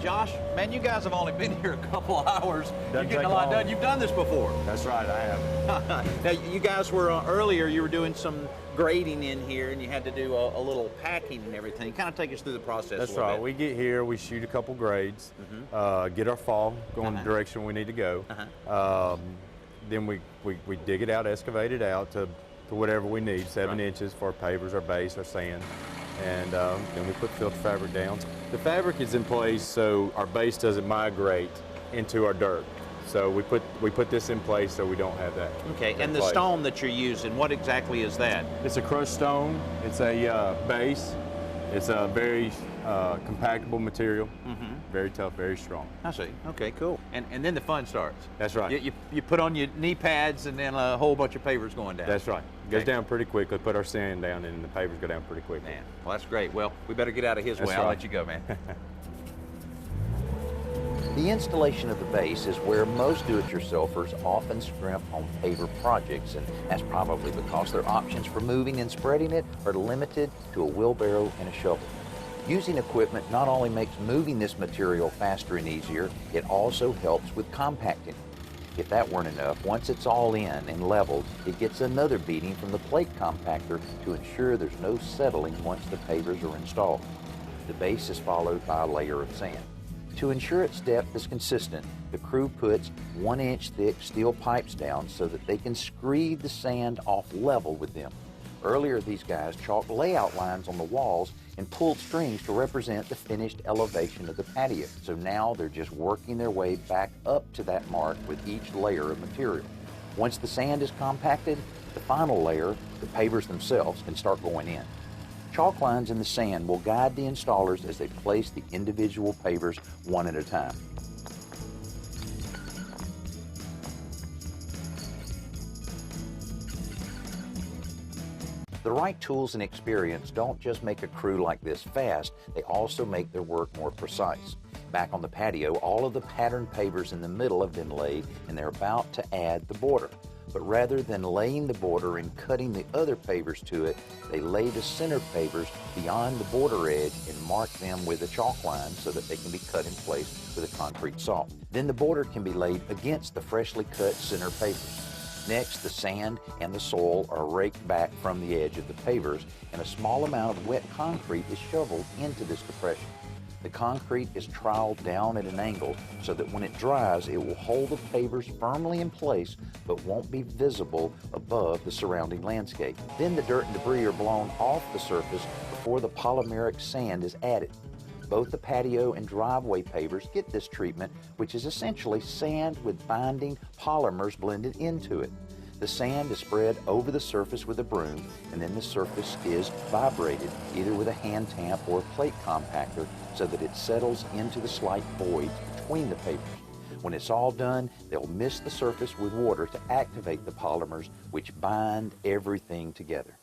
Josh, man, you guys have only been here a couple hours. You're Doesn't getting a take lot long. done. You've done this before. That's right, I have. Now, you guys were earlier, you were doing some grading in here, and you had to do a little packing and everything. Kind of take us through the process That's a little right. bit. We get here, we shoot a couple grades, get our fall going the direction we need to go. Then we dig it out, excavate it out to whatever we need, 7 inches for our pavers, our base, our sand. And then we put filter fabric down. The fabric is in place so our base doesn't migrate into our dirt. So we put this in place so we don't have that. Okay, in and the place. stone that you're using, what exactly is that? It's a crushed stone. It's a base. It's a very compactable material. Very tough, very strong. I see. Okay, cool. And then the fun starts. That's right. You put on your knee pads and then a whole bunch of pavers going down. That's right. It goes Okay. down pretty quickly. Put our sand down and the pavers go down pretty quickly. Man, well, that's great. Well, we better get out of his That's way. I'll right. let you go, man. The installation of the base is where most do-it-yourselfers often scrimp on paver projects, and that's probably because their options for moving and spreading it are limited to a wheelbarrow and a shovel. Using equipment not only makes moving this material faster and easier, it also helps with compacting. If that weren't enough, once it's all in and leveled, it gets another beating from the plate compactor to ensure there's no settling once the pavers are installed. The base is followed by a layer of sand. To ensure its depth is consistent, the crew puts 1-inch thick steel pipes down so that they can screed the sand off level with them. Earlier, these guys chalked layout lines on the walls and pulled strings to represent the finished elevation of the patio. So now they're just working their way back up to that mark with each layer of material. Once the sand is compacted, the final layer, the pavers themselves, can start going in. Chalk lines in the sand will guide the installers as they place the individual pavers one at a time. The right tools and experience don't just make a crew like this fast, they also make their work more precise. Back on the patio, all of the pattern pavers in the middle have been laid and they're about to add the border. But rather than laying the border and cutting the other pavers to it, they lay the center pavers beyond the border edge and mark them with a chalk line so that they can be cut in place with a concrete saw. Then the border can be laid against the freshly cut center pavers. Next, the sand and the soil are raked back from the edge of the pavers, and a small amount of wet concrete is shoveled into this depression. The concrete is troweled down at an angle so that when it dries, it will hold the pavers firmly in place but won't be visible above the surrounding landscape. Then the dirt and debris are blown off the surface before the polymeric sand is added. Both the patio and driveway pavers get this treatment, which is essentially sand with binding polymers blended into it. The sand is spread over the surface with a broom, and then the surface is vibrated either with a hand tamp or a plate compactor so that it settles into the slight voids between the pavers. When it's all done, they'll mist the surface with water to activate the polymers, which bind everything together.